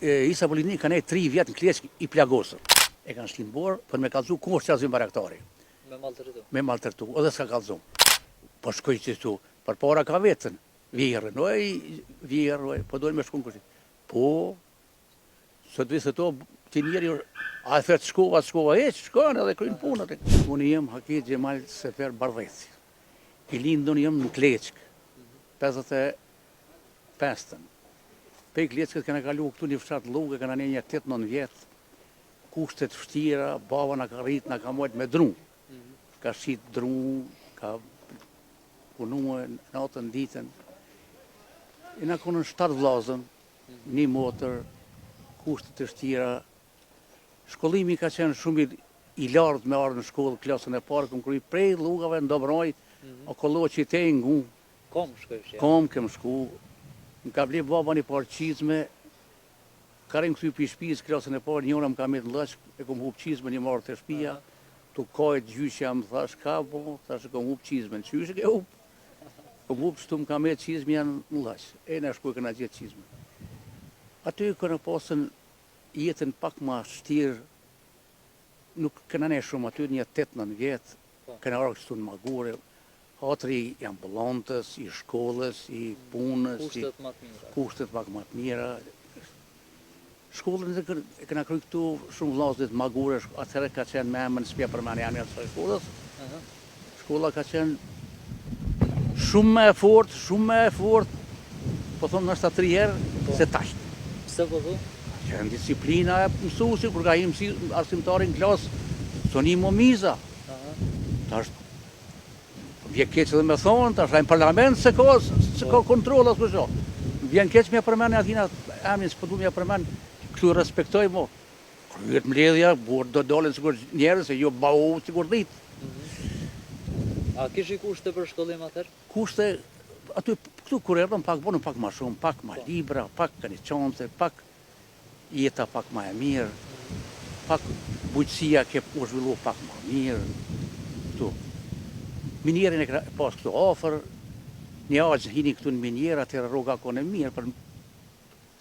Isa Polini ka ne 3 vjet në Kleçk I plagosur. E kanë shlimbor për me kallzu kush që azim baraktari. Me maltërtu, edhe s'ka kallzu. Po shkoj që tu, për para ka vetën, vjerën, po dojnë me shkun kështë. Po, sot visë to, që njeri, a e thërë shkova, shkojnë edhe krynë punët. Unë jem Haki Gjemal Sefer Bardheci. I lindën jem në Kleçk, 55-ën. Pe I Kleçkët këna kalu këtu një fshat lugë, këna një 8-9 vjetë, kushtet vështira, baba na ka rritë, na ka mojtë me dru. Ka shqit dru, ka punu natën ditën. I na konën 7 vllazën, një motër, kushtet të vështira. Shkollimi ka qenë shumë I lartë me ardhë në shkollë, klasën e parë, këm kërëj prej lugave në Dobroj, o kollo që I te ngu. Kom kem shku. Më ka ble baba një parë qizme, ka rinë këtu për shpijës, klasën e parë, njëra më ka me të lëshk, e kom hup qizme një marë të shpija, tu kajt gjyshja më thash, ka bo, thash e kom hup qizme, në qysh e ke hup? Kom hup shtu më ka me qizme janë në lëshk, e në shkuj këna gjithë qizme. Aty këna pasën jetën pak ma shtirë, nuk këna ne shumë aty një 8-9 vjetë, këna arë kështu në magure, hatri I ambulantës, I shkollës, I punës, kushtet pak më të mira. Shkollën e këna kry këtu shumë vllazët magure, atëherë ka qenë me emën s'pja përmeni janë të shkollës. Shkolla ka qenë shumë me fort, po thonë nështë 3 herë se tashtë. Pse po thu? Qenë disiplina e mësuesi, kur ka I arsimtari në klasë, soni mo miza. Tashtë vje keq edhe me thonë, tash në parlament se ka kontrol asë kësho. Vjen keq me përmeni atina emnin, s'po du me përmeni, kështu respektoj mo. Kryet mbledhja, burë do dolin sikur njerës, e jo bau sikur ditë. A kish I kushte për shkollim atër? Kushte, aty këtu kur erdhëm pak bonën pak ma shumë, pak ma libra, pak kaniçante, pak jeta pak ma e mirë, pak bujqësia ke u zhvillu pak ma mirë, këtu. Minjerin e pas këtu ofër, një aqë hini këtu në minjer, atëherë rroga kone mirë,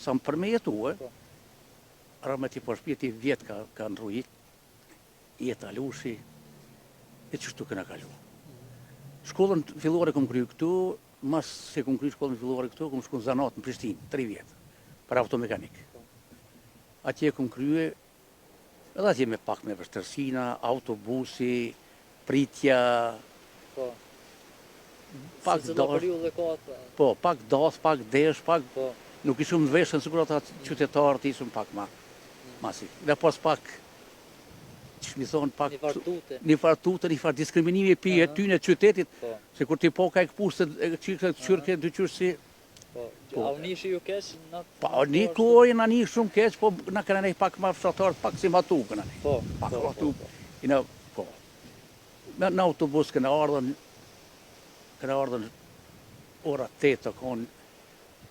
sa më për me jetu, rëmë ti po shpjeti vjetë ka ndrujit, jetë alushi, e qështu këna kalu. Shkollën fillore këm kry këtu, mas se këm kry shkollën fillore këtu, këm shku në Zanat në Prishtinë, 3 vjetë, për automekanik. Atje këm kryje, edhe atje me pak me vështërsina, autobusi, pritja, pak dath, pak desh, nuk ishëm në veshën, sikur ata qytetarët ishëm pak ma si. Dhe pas pak, që shmi thonë pak... Një fartute, një farë diskriminimi e pi e ty në qytetit, se kur ti po ka e këpushtet, e qyrke dy qyrësi... A u nishi ju keq? Pa, një kohë në një shumë keq, po në këna nej pak ma fshatarët, pak si matu këna nej. Pak matu. Në autobus këna ardhën ora 8 të konë,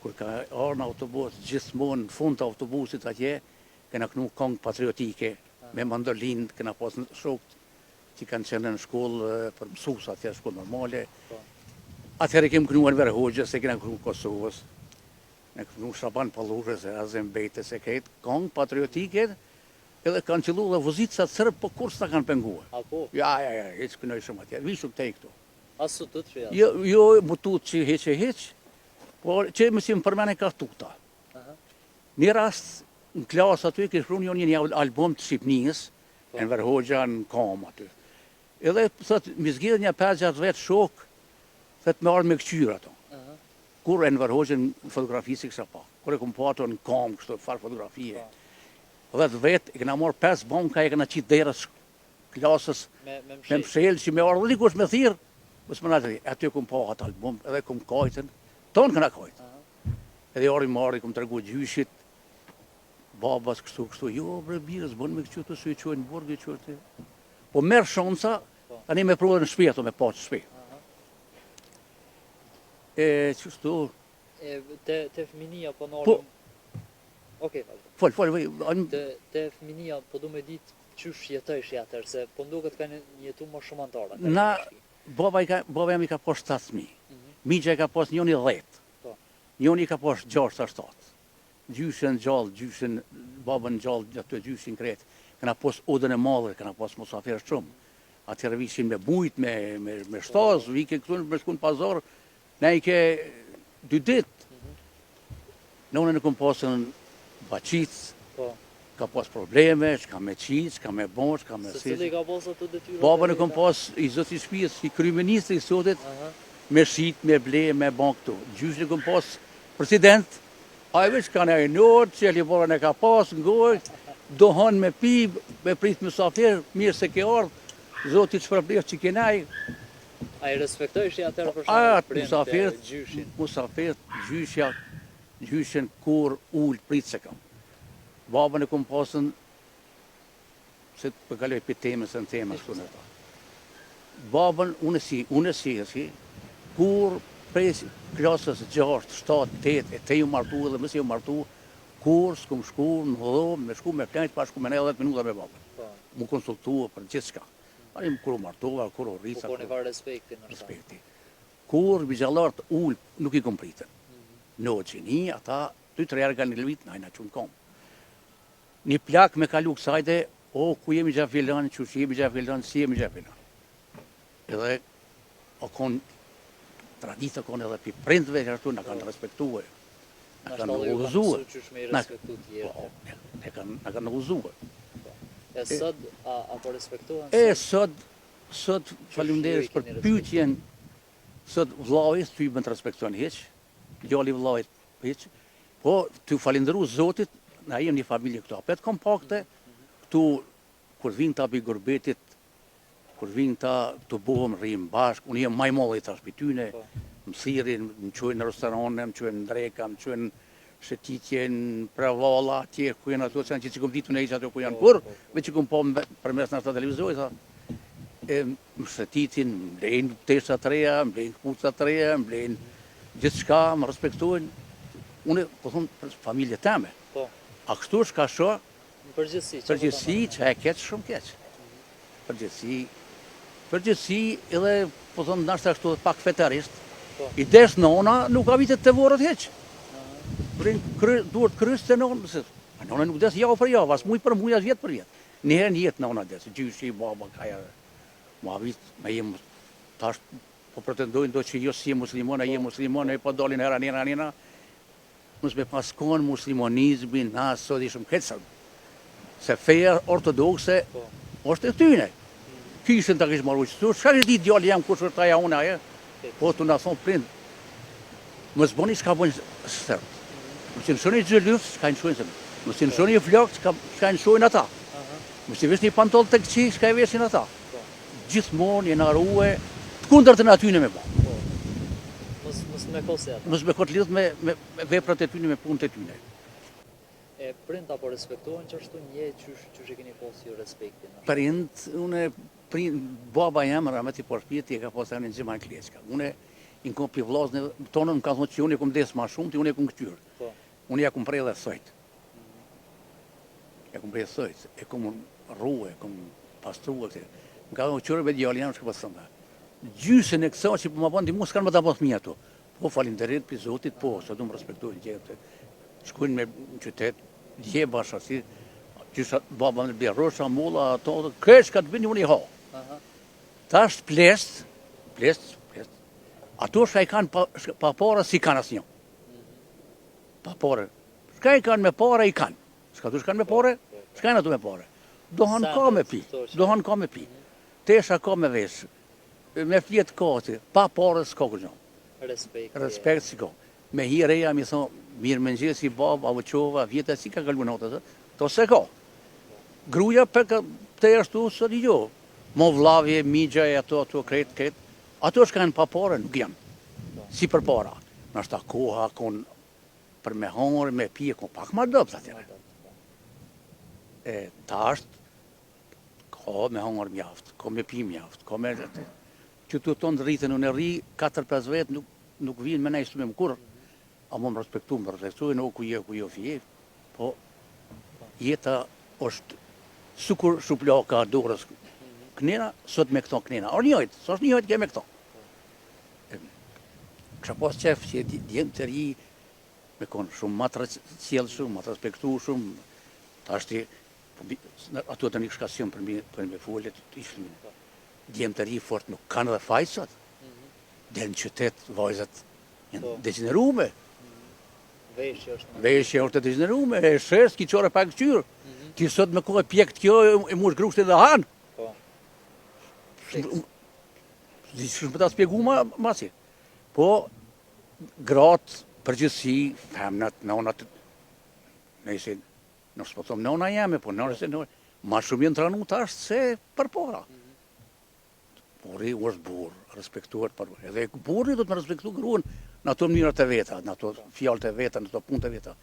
kur ka ardhën autobus, gjithmonë në fund të autobusit atje, këna kënu kongë patriotike, me mandolinë, këna pas në shokët që kanë qenë në shkollë për mësus atje, shkollë normale. Atëherë kemë kënu në Verhoxhës, se këna kënu Kosovës, në kënu Shaban Pallushës, Azembejtës, se këtë kongë patriotike, edhe kanë qëllu dhe vëzitësat sërbë, po kur s'ta kanë penguar. A po? Ja, heq kënoj shumë atje, vishëm të këtu. A su të që janë? Jo, mu tut që heq, po që më si më përmene ka tuta. Një rast, në klasë aty, kështë prunë jo një album të Shqipnijës, në Verhoxha, në Kam aty. Edhe, thët, mi zgjidhe një 5-6 vetë shokë, thët me ardhë me këqyrë ato. Kur e në Verhoxha në fotografisi kësha pa. Kur e këmë po ato në Kam, kështu farë fotografie. Dhe të vetë, e këna morë 5 banka, e këna qitë derës klasës me mshelë, që me ardhë dikush me thirë, mësë më natëri, aty këmë po atë album, edhe këmë kajtën, tonë këna kajtë. Edhe orë I marë, këmë të regu gjyshit, babas kështu, jo, bre birës, bënë me këqytë, su I qojnë burgë, I qojtë. Po merë shansa, tani me prodhe në shpeto, me patë shpetë. E qështu... Te fëminia po në orë... Okej, Fol. Te fëminia po du me ditë qysh jetojsh atër, se po nduket ka jetu më shumë antarë. Na, baba jam I ka posh 7.000, migja I ka posh njoni 10, njoni ka posh 6-7, gjyshen gjallë, gjyshen babën gjallë, ato gjyshin kret. Këna pos odën e madhe, këna pos mosafer shumë. Atëherë vishin me bujt, me shtaz, vike këtu me shku në pazar, ne i ke 2 ditë. Nonën e kom pasën baqic, Po. ka pas probleme, shka me qic, shka me bon, shka me Se cili ka pas ato detyra? Babën e kom pas i zoti i shtëpisë, i kryeministri i sotit, Aha. me shit, me ble, me ban këtu. Gjyshin e kom pas president, a e veç ka në not, që e liborën e ka pas, ngoj, dohon me pi, me prit mysafir, mirë se ke ardhë, zoti çfarëblesh që kenaj, A i respektojshi atërë për atë shembull musafirët, gjyshin? musafirët, gjyshin kur ullë prit se kam. Babën e kom pasën, se të përkaloj për temën se në temën shtu në ta. Babën, unë si, kur prej klasës 6, 7, 8, e te ju martu dhe mëse ju martu, kur s'kum shku në hodhë, me shku me plajt, pa shku me ne 10 minuta me babën. Po. Mu konsultua për gjithë shka. Ani kur u martova, kur u rrisa. Po ne ka respektin në Respekti. Kur vigjallartë ullë nuk i kom pritën. Në gjeni, ata 2-3 herë kanë lëvit, najna që në kom. Një plak me kalu kësajte, o, ku jemi gja filan, që jemi gja filan, si jemi gja filan. Edhe, o kon, tradita kon edhe pi prindve që ashtu, në kanë respektue. Në kanë në udhëzue. Po, në kanë në udhëzue. E sot, a po respektohen? Sot faleminderit për pyetjen, sot vllai ty më të respekton hiç, djali vllait hiç, po ty falenderu Zotit, na jemi një familje këtu, apet kompakte, këtu kur vin ta bi gurbetit, kur vin ta të buhëm rrim bashk, unë jem maj molli tash për tyne, më thirrin, më çojnë në restorane, më çojnë në dreka, më çojnë shëtitje në Prevalla, atje ku janë ato që që kom ditu në ishë ato ku janë kur, me që kom po për mes në ashtë televizoj, më shëtitin, më blejnë tesha të reja, më blejnë kpuca të reja, më blejnë gjithë shka, më respektojnë. Unë, po thonë, për familje teme. A kështu është ka shë, përgjithsi që e keqë shumë keqë. Përgjithsi edhe, po thonë, nashtë ashtu dhe pak fetarisht, i des nona nuk ka vitet të vorët heqë. Duhet krys të nonë, a nona nuk des javë për javë, as muj për muj, as vjetë për vjetë. Njëherë jetë nona des, gjyshi, baba, kaja, ma vit, me jemë, tash po pretendojnë do që jo si muslimona, je muslimona, e po dolin hera njëra, mos me paskon muslimonizmin, na sot ishëm këtë se feja ortodokse është e tyne. Kishën të kishë marru qëtu, shka kështë di djallë jam kush është taja une aje, po të nga thonë prind, mos boni shka boni sërë. Mos të nëshoni gjëllyft, shka nëshojnë sërë. Mos të nëshoni flokë, shka nëshojnë ata. Mos të vesh një pantoll të këqi, shka e veshin ata. Gjithmonë jenë arruë, të kundër të në atyne me ba. Mos me kosi ata. Mos me këtë lidhë me veprat e tyne, me punët e tyne. E prind apo respektohen që ashtu një që e keni posë ju respektin? Baba jam, Rahmet i Porshpjeti, e ka posë në Gjiman Kleçka. Une, i në kom pi vllazën, tonën më ka thonë që unë e kom desë ma shumë, ti unë e kom këtyrë. Unë ja kom prej dhe sojtë. E kom rruë, e kom pastruë, më ka thonë qërë me djallë janë, shka pasë thënda. Gjysën e kësa që po më bëndi mu, s'kanë më ta pasë mi ato. Po falinderit për Zotit, po, së du më respektojnë gjithë. Shkujnë me në qytet, dje bashkësi, gjysë baba në bjerrosha, mulla, ato, kresh ka të bini unë i ha. Ta është plest, ato shka i kanë pa pare si kanë asë një. Pa pare. Shka i kanë me pare, i kanë. Shka tu shkanë me pare, shka i në tu me pare. Dohan ka me pi. Tesha ka me vesh. Me fjetë ka si, pa pare s'ka kërgjë. Respekt si ka. Me hi reja mi thonë, mirë më njësë si babë, avëqova, vjetë si ka kalbu në otës, to se ka. Gruja për të ashtu së një jo. Mo vlavje, migja e ato kretë. Ato është kanë pa pare, nuk janë. Si për para. Nështë ta koha, kon për me hangër, me pije, kon pak ma dëpë, atyre. Ta është, ka me hangër mjaftë, ka me pi mjaftë, ka me... Që të tonë rritën, unë e rri 4-5 vetë, nuk vinë me nejstu me më kurë. A më respektu, në ku jo fje. Po, jeta është sukur shuplaka dorës knena, sot me këto knena. Orë njëjtë, sot njëjtë ke me këto. Kësha pas qef që djemë të ri, me konë shumë ma të cilëshëm, ma të respektueshëm, tashti, ato të një shkasion për me follet, ishtë djemë të ri fort nuk kanë dhe fajsat, dhe në qytet vajzat janë degenerume. Veshje është të degenerume, e shërës, ki qore pak qyrë. Ti sot me kohë pjekt kjo, e mush grushtin dhe hanë. Shumë për ta spjegu masi. Po, gratë, përgjithsi, femnat, nonat, nëjse, nësë po thëmë nona jeme, po nëse ma shumë jenë tranu tash se për para. Burri është burë, respektuar për burë. Edhe burri do të me respektu gruan në ato mënyrat e veta, në ato fjallët e veta, në ato punët e veta.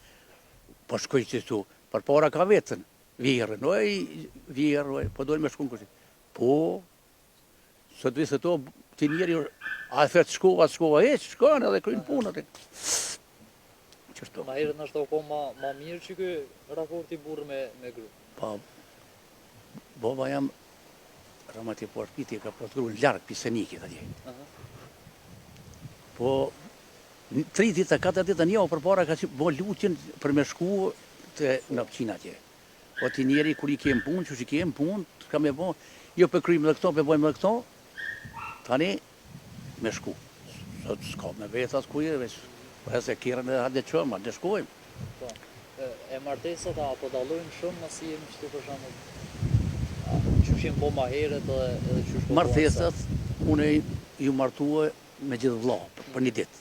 Po shkoj që tu, për para ka vetën, vjerën, vjerë, po dojnë me shkun kështë. Po, sot visë to, ti njeri, a e thetë shkova, shkojnë edhe krynë punët. Ma herët në shto ko ma mirë që kë raporti burë me gru. Pa, baba jam, ramati po arpiti, ka po të grunë largë pisenikit atje. Po, 3 dita, 4 dita njëo për para ka që bo lutin për me shku të në pëqina atje. Po ti njeri, kur i kem punë, që i kem punë, ka me bo, jo për krymë dhe këto, për bojmë dhe këto, tani me shku. Sot s'ka me vetas kujë, veç, për e se kjerën e hadë qëma, dhe shkojmë. E martesat apo dalojnë shumë nësi jemi qëtu për shumë, që shemë po ma herët edhe që shpo martesat, une ju martue me gjithë vla, për një ditë.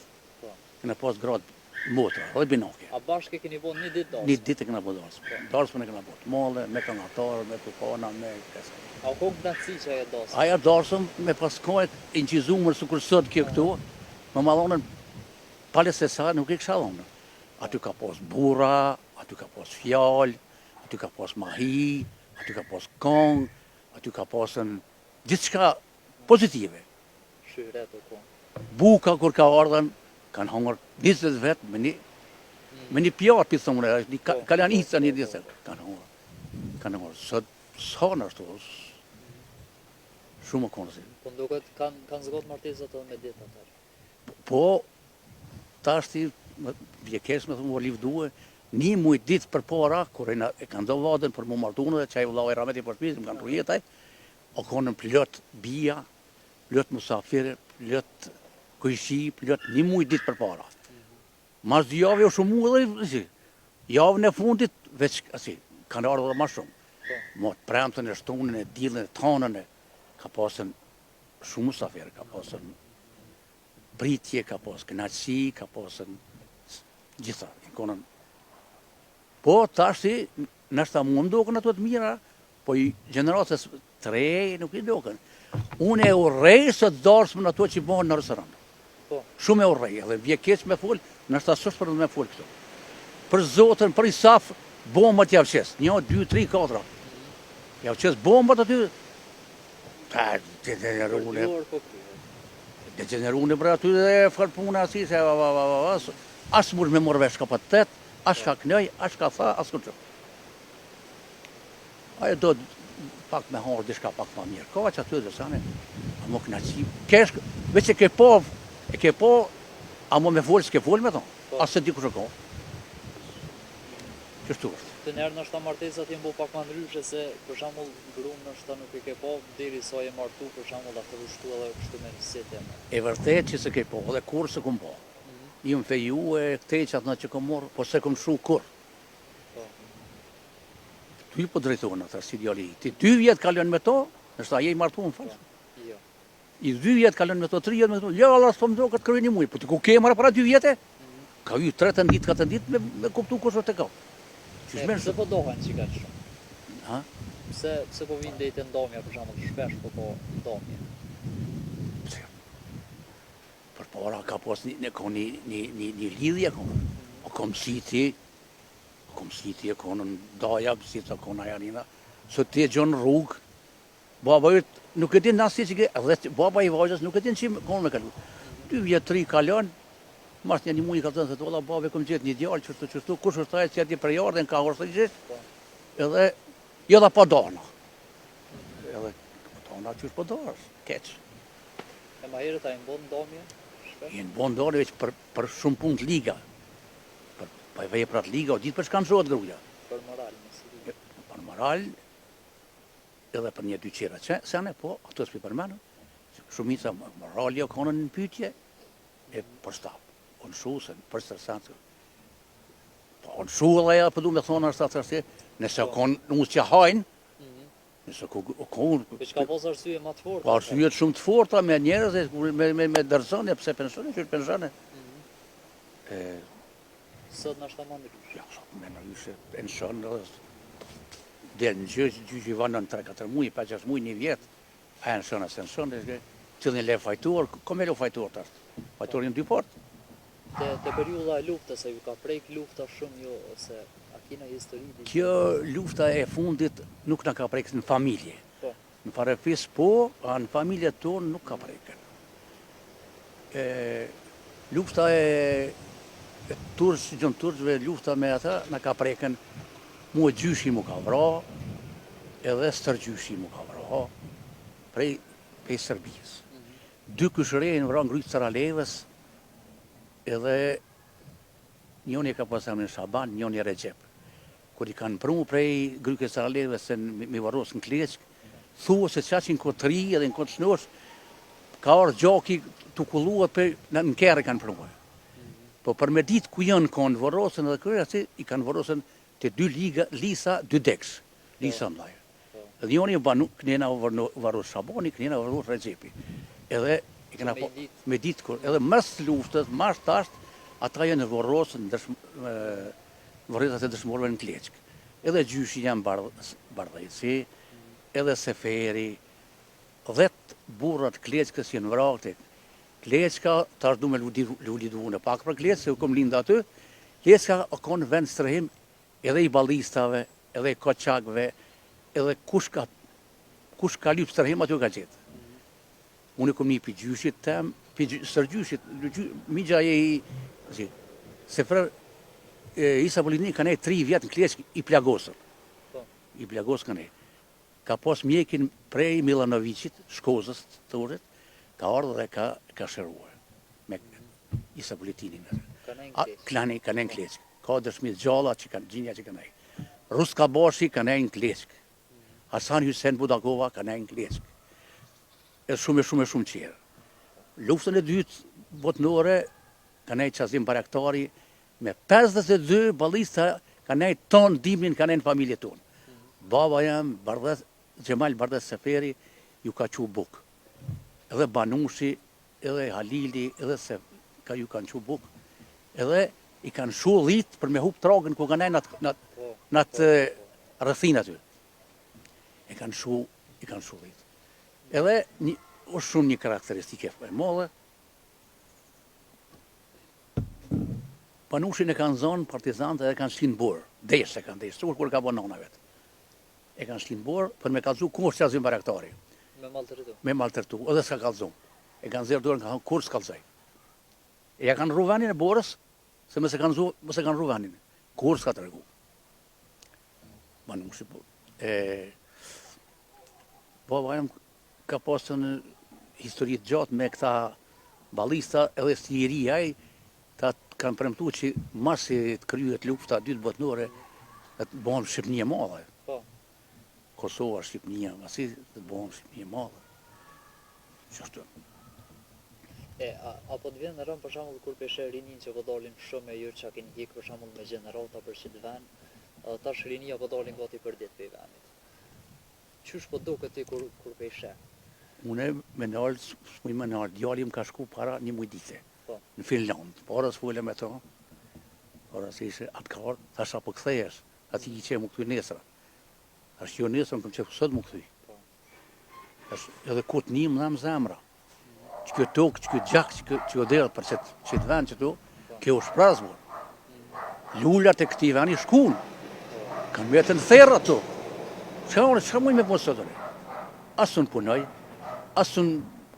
Këna pas gradë motra, dhe binake. A bashkë keni bo një ditë darsë? Një ditë e këna bo darsë. Darsë për në këna bo të male, me këngatarë, me tukana, me kesa. A ko knatësi që aja darsë? Aja darsëm me paskojt inqizumër së kur sot kjo këtu, më madhonën pale se sa nuk i kësha dhonën. Aty ka pas bura, aty ka pas fjallë, aty ka pas mahi, aty ka pas kongë, aty ka pasën gjithë shka pozitive. Shyret o ko. Buka kur ka ardhen, kanë hongër 20 vetë me një pjatë, për thëmëre, një kaljanica një disë, kanë hongër. Sot, sa në ashtu, shumë më konësi. Po ndoket kanë zgotë martesat edhe me ditë atër? Po, ta është vjekesh me thëmë, livdue, një mujtë ditë për para, kur e kanë do vadën për mu martunë dhe që e vlau e rameti për shpisit, më kanë rrujetaj, o konën plët bia, plët musafirë, plët kujshi, plët një mujtë ditë për para. Mas dë javë jo shumë mu edhe, javën e fundit, veç, kanë ardhë dhe ma shumë. Mo të premtën e shtunën e dilën e tanën e, ka pasën shumë musafirë, ka pasën pritje, ka pasën kënaqësi, ka pasën gjitha, i konën. Po, tashti, nështë ta mund doken ato të mira, po i generatës të rej nuk i doken. Unë e urrej së të darsëm në ato që i bohen në restoran. Shumë e urrej, edhe vje keq me full, nështë ta sështë për me full këto. Për zotën, për i safë, bombat javë qesë, 1, 2, 3, 4. Javë qesë bombat aty, degenerune për aty dhe fërë puna asi, se asë mërë me morë vesh ka për tëtë, asë ka kënëj, asë ka tha, asë këtë. Ajo do pak me harë dishka pak ma mirë. Ka që aty dhe sane, a më kënaqësi. Kesh, veç e ke po, a më me folë, s'ke folë me thonë. Asë se di kështë ka. Qështu është. Të njerë nështë ta martesat jenë bo pak ma ndryshe se, për shambull, grumë nështë ta nuk i ke po, diri sa je martu, për shambull, da të rrushtu edhe kështu me nësit e me. E vërtet që se ke po, dhe kur se kum po. I më feju e këtej që atë në që kom morë, po se kom shu kur. Ty po drejtojnë atë si djali. Ti 2 vjetë kalon me to, nështë ta je i martu në falë. I 2 vjetë kalon me to, 3 vjetë me to, ja, Allah s'po më do këtë kërë një mujë, po ti ku ke marë para 2 vjetë, ka ju 3 ditë, 4 ditë me kuptu kështë të ka. Pse po dohen që ka që shumë? Pse po vinë dhejtë ndomja, për shumë, shpesh po ndomja? Për para ka pos një lidhje, o kom siti, e konën daja, si të kona janina, së të gjonë rrugë, baba jëtë nuk e din nësi që ke, edhe baba i vajzës nuk e din që konë me kalu. 2 vjetë, 3 kalon, mas një mujë ka thënë se tola, babe kom gjithë një djallë, qështu, kush është tajë që ati për jardën, ka orë së gjithë, edhe, jo da pa dana. Edhe, dana që është pa darës, keqë. E ma herët a i mbonë ndomja? I në bon dore veç për shumë punë të liga. Për Pa veprat liga, o ditë për shkanë shohet gruja. Për moral, nëse. Për moral, edhe për një dy qera sene, po, ato s'pi përmenën. Shumica morali o konën në pytje, e për stap. Unë shu, se për stërsanë, po, unë shu edhe ja përdu me thonë është atërse, nëse konë unë që hajnë, nëse konë... Për çka pos arsye ma të forta? Pa arsyet shumë të forta me njerëz, me dërzone, pse pensione, që pensione. Sot në ashtë ta mandrysh. Ja, sot me në lyshe pension, del në gjyqë i vanë në 3-4 mujë, 5-6 mujë, një vjetë, a e në shënë, asë në shënë, cilin le fajtuar, kom e le fajtuar të ashtë, fajtuar një dy partë. Te periulla e luftës, se ju ka prejk lufta shumë jo, ose a kina histori? Kjo lufta e fundit nuk në ka prejkë në familje. Po. Në farefis po, a në familje tonë nuk ka prejkë. Lufta e gjënë turqëve, lufta me ata, në ka prejkën, mu e gjyshi mu ka vra, edhe stërgjyshi mu ka vra, prej Serbijës. Dy kushërejnë vra në Grujtë Saralevës, edhe njoni ka pasam në Shaban, njoni Recep. Kër i kanë prumu prej Grujtë Saralevës se mi varros në Kleçk, thua se qaqin këtë tri edhe në këtë shnosh, ka orë gjaki të kulluat për në kërë kanë prumu. Po për me ditë ku janë kanë varrosën edhe kërë, asi i kanë varrosën të dy lisa, dy deksh, lisa në lajë. Edhe njoni banu, kënjena varros Shabani, kënjena varros Recepi. Edhe, i këna po, me ditë kur, edhe mës luftës, mas tasht, ata janë varrosën varretat e dëshmorëve në Kleçk. Edhe gjyshi janë Bardhejci, edhe Seferi, 10 burrat Kleçkës janë vrakte. Kleçka, tash du me ludidu në pak për Kleçkë, se u kom linda aty, Kleçka o konë vend strehim edhe i balistave, edhe i koçakve, edhe kush ka lyp strehim aty ka gjithë. Unë kom një për gjyshit tem, për sërgjyshit, migja e i, se frër, Isa Bolini ka nej 3 vjetë në Kleçkë i plagosër. I plagosë ka nej. Ka pos mjekin prej Milanovicit, Shkozës të uret, ka ardhë dhe ka shëruar me Isa Bolitinin. Ka nej në Kleçkë. Ka dëshmit gjalla që kanë gjinja që ka nej. Ruska Bashi ka nej në Kleçkë. Hasan Hussein Budakova ka nej në Kleçkë. E shumë qërë. Luftën e dytë botnore ka nej Qazim Baraktari me 52 balista ka nej tonë dimnin ka nej në familje tonë. Baba jam, Gjemal Bardhes Seferi, ju ka qu buk. Edhe Banushi, edhe Halili, edhe se ka ju kanë qu buk. Edhe i kanë shu dhit për me hup tragën ku ka nej në atë rëthin aty. I kanë shu dhit. Edhe është shumë një karakteristike e modhe. Panushin e kanë zonë partizantë edhe kanë shlinë borë. Deshe kanë deshe, kur ka bo nona vetë. E kanë shlinë borë për me kalzu kur Qazim Baraktari. Me maltërtu, edhe s'ka kalzu. E kanë zërë dorën, kanë kur s'kalzaj. E ja kanë ruvanin e borës, se mëse kanë ruvanin. Kur s'ka të regu. Panushi po. Baba jem ka pasën historit gjatë me këta balista edhe stjerijaj, ta kanë premtu që masi të kryet lufta dytë botnore, të bëhëm Shqipnije madhe. Kosova, Shqipnija, masi të bëhëm Shqipnije madhe. Qështu. Apo të vjen në rëmë për shambull kur peshe rinin që po dalin shumë e jërë që a keni hikë për shambull me gjenerata për qitë ven, tash rinia po dalin gati për ditë për i venit. Qysh po do këti kur peshe? Une me nalë, s'muj me nalë, djali më ka shku para një mujdite, në Finland, para s'fulle me to, para se ishe atë ka orë, thasha po këthejesh, ati i që më këthuj nesra. Thash jo nesra më këm që sot më këthuj. Edhe këtë një më dhamë zemra, që kjo tokë, që kjo gjak, që kjo derë për qëtë vend që to, kjo është prazmur. Lullat e këti veni shkun, kanë me të në therë ato. Që muj me punë sotëre? Asë në punoj, asë në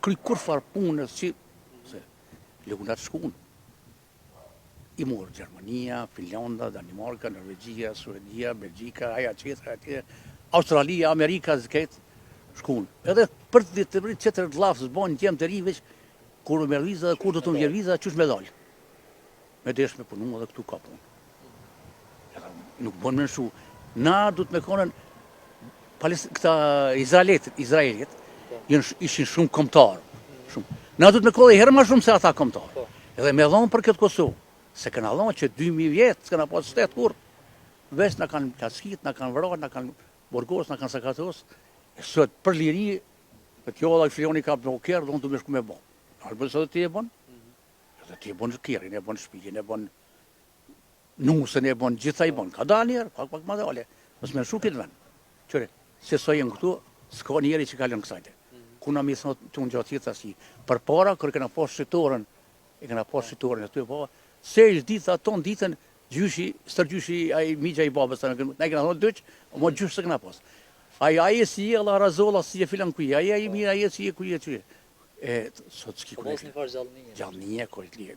kry kur farë punës që se lëgunat shkun. I morë Gjermania, Finlanda, Danimarka, Norvegjia, Suedia, Belgjika, aja qetra, Australia, Amerika, zket, shkun. Edhe për të rritë qëtër të lafës, bënë tjemë të riveq, kur me rriza dhe kur do të më vjerviza, qësh me dalë. Me desh me punu edhe këtu ka punë. nuk bën më shu. Na du të me konën, këta Izraelit, ishin shumë kombëtar. Na du të me kollë herë më shumë se ata kombëtar. Edhe me dhonë për këtë Kosovë. Se këna dhonë që 2000 vjetë, s'këna pas shtetë kur. Vesh në kanë kaskit, në kanë vrarë, në kanë borgos, në kanë sakatos. Sot për liri, për kjo dhe filioni ka për kjerë, dhe unë du me shku me bon. Albën së dhe ti e bon? Dhe ti e bon kjerin, e bon shpijin, e bon nusën, e bon gjitha i bon. Ka da njerë, pak ma dale. Mësë me shu këtë ven. Qëre, se so jenë këtu, s'ka njeri që kalën kësajte. Kuna mi thot të unë gjatë tjetë asi. Për para, kërë këna pas shqitoren, e këna pas shqitoren e të e pa, se ishtë ditë aton ditën, gjyshi, stërgjyshi, ai migja i babës, ne këna thonë dëqë, mo gjyshi së këna pas. Ai si e la razolla, si e filan kuj, ai mirë, ai si e kuj e qyre. Sot s'ki Po mos një farë gjallënije. Gjallënije, kërë të lije,